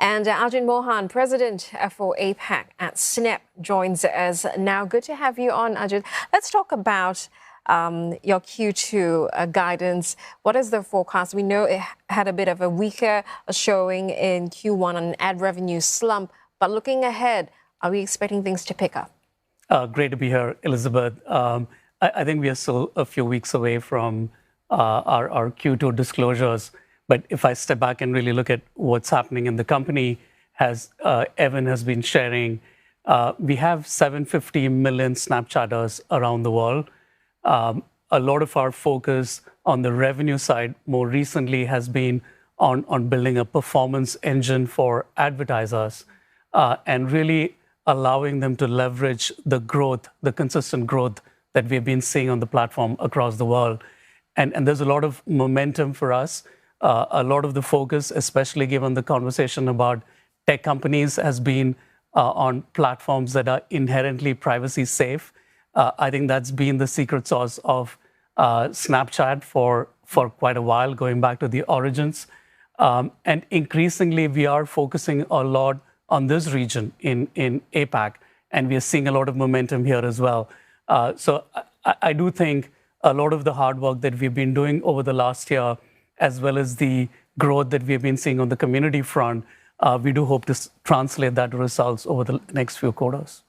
And Arjun Mohan, President for APAC at Snap, joins us now. Good to have you on, Arjun. Let's talk about your Q2 guidance. What is the forecast? We know it had a bit of a weaker showing in Q1 on an ad revenue slump, but looking ahead, are we expecting things to pick up? Great to be here, Elizabeth. I think we are still a few weeks away from our Q2 disclosures. But if I step back and really look at what's happening in the company, as Evan has been sharing, we have 750 million Snapchatters around the world. A lot of our focus on the revenue side more recently has been on building a performance engine for advertisers and really allowing them to leverage the growth, the consistent growth that we've been seeing on the platform across the world. And there's a lot of momentum for us. A lot of the focus, especially given the conversation about tech companies, has been on platforms that are inherently privacy safe. I think that's been the secret sauce of Snapchat for quite a while, going back to the origins. And increasingly, we are focusing a lot on this region in APAC, and we are seeing a lot of momentum here as well. So I do think a lot of the hard work that we've been doing over the last year, as well as the growth that we've been seeing on the community front, we do hope to translate that to results over the next few quarters.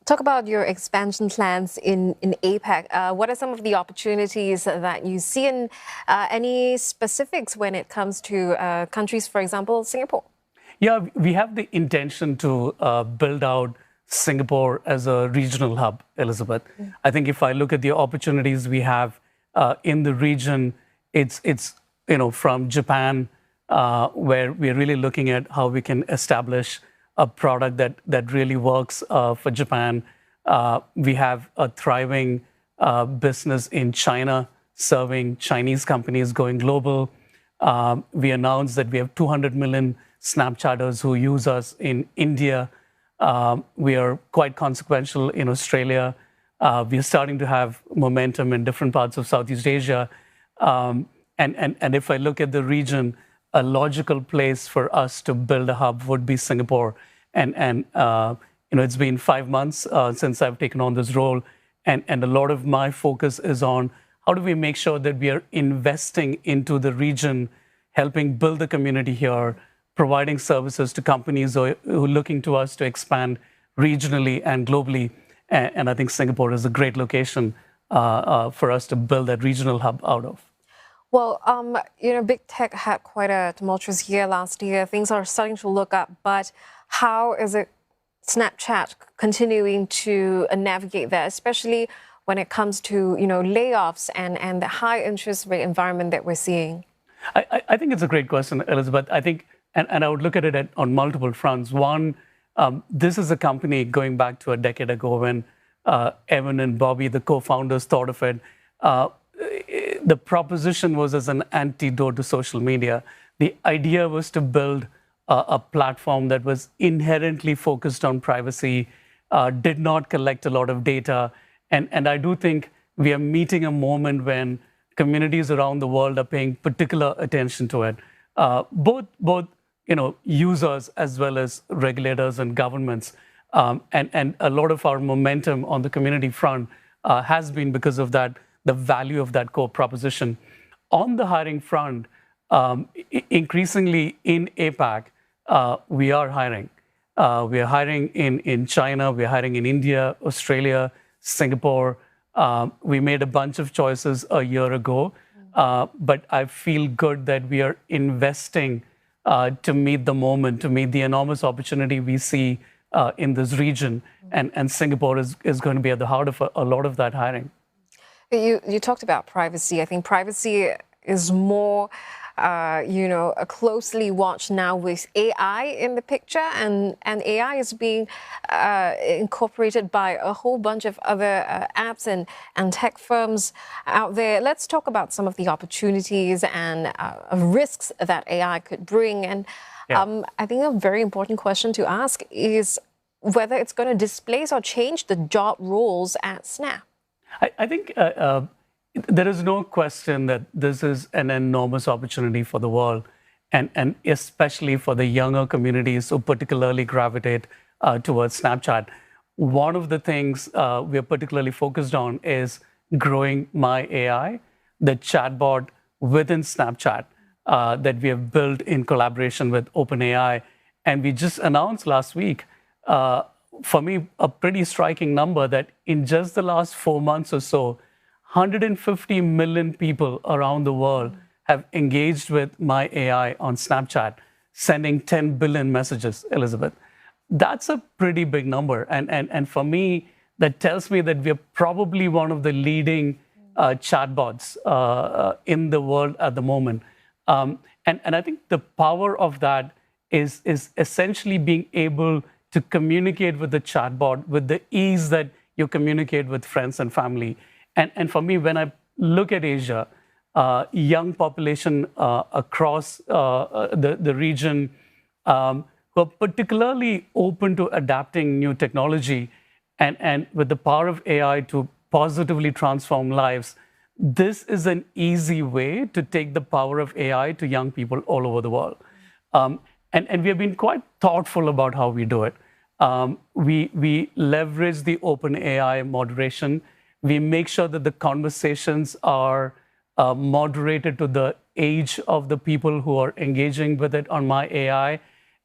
Talk about your expansion plans in APAC. What are some of the opportunities that you see, and any specifics when it comes to countries, for example, Singapore? Yeah, we have the intention to build out Singapore as a regional hub, Elizabeth. I think if I look at the opportunities we have in the region, it's from Japan, where we're really looking at how we can establish a product that really works for Japan. We have a thriving business in China, serving Chinese companies going global. We announced that we have 200 million Snapchatters who use us in India. We are quite consequential in Australia. We are starting to have momentum in different parts of Southeast Asia. And if I look at the region, a logical place for us to build a hub would be Singapore. And it's been 5 months since I've taken on this role. And a lot of my focus is on how do we make sure that we are investing into the region, helping build the community here, providing services to companies who are looking to us to expand regionally and globally. And I think Singapore is a great location for us to build that regional hub out of. Well, big tech had quite a tumultuous year last year. Things are starting to look up, but how is it Snapchat continuing to navigate that, especially when it comes to layoffs and the high interest rate environment that we're seeing? I think it's a great question, Elizabeth. I think, and I would look at it on multiple fronts. One, this is a company going back to a decade ago when Evan and Bobby, the co-founders, thought of it. The proposition was as an antidote to social media. The idea was to build a platform that was inherently focused on privacy, did not collect a lot of data. And I do think we are meeting a moment when communities around the world are paying particular attention to it. Both users as well as regulators and governments. And a lot of our momentum on the community front has been because of that, the value of that core proposition. On the hiring front, increasingly in APAC, we are hiring. We are hiring in China, we are hiring in India, Australia, Singapore. We made a bunch of choices a year ago, but I feel good that we are investing to meet the moment, to meet the enormous opportunity we see in this region. And Singapore is going to be at the heart of a lot of that hiring. You talked about privacy. I think privacy is more, closely watched now with AI in the picture, and AI is being incorporated by a whole bunch of other apps and tech firms out there. Let's talk about some of the opportunities and risks that AI could bring. And I think a very important question to ask is whether it's going to displace or change the job roles at Snap. I think there is no question that this is an enormous opportunity for the world. and especially for the younger communities who particularly gravitate towards Snapchat. One of the things we are particularly focused on is growing My AI, the chatbot within Snapchat that we have built in collaboration with OpenAI. And we just announced last week, for me, a pretty striking number that in just the last 4 months or so, 150 million people around the world have engaged with My AI on Snapchat, sending 10 billion messages, Elizabeth. That's a pretty big number. And for me, that tells me that we're probably one of the leading chatbots in the world at the moment. And I think the power of that is essentially being able to communicate with the chatbot with the ease that you communicate with friends and family. And for me, when I look at Asia, young population across the region who are particularly open to adapting new technology and with the power of AI to positively transform lives, this is an easy way to take the power of AI to young people all over the world. And we have been quite thoughtful about how we do it. We leverage the OpenAI moderation. We make sure that the conversations are moderated to the age of the people who are engaging with it on My AI.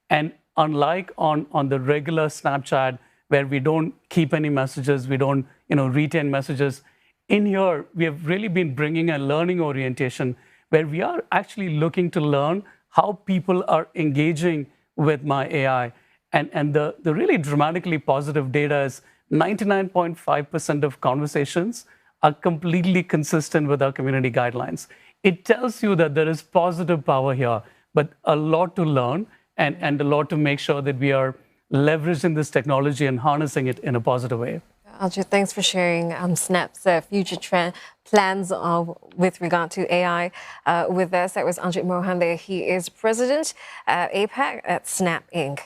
And unlike on the regular Snapchat, where we don't keep any messages, we don't retain messages, in here, we have really been bringing a learning orientation where we are actually looking to learn how people are engaging with My AI. And the really dramatically positive data is 99.5% of conversations are completely consistent with our community guidelines. It tells you that there is positive power here, but a lot to learn and a lot to make sure that we are leveraging this technology and harnessing it in a positive way. Ajit, thanks for sharing Snap's future plans with regard to AI with us. That was Ajit Mohan there. He is president APAC at Snap Inc.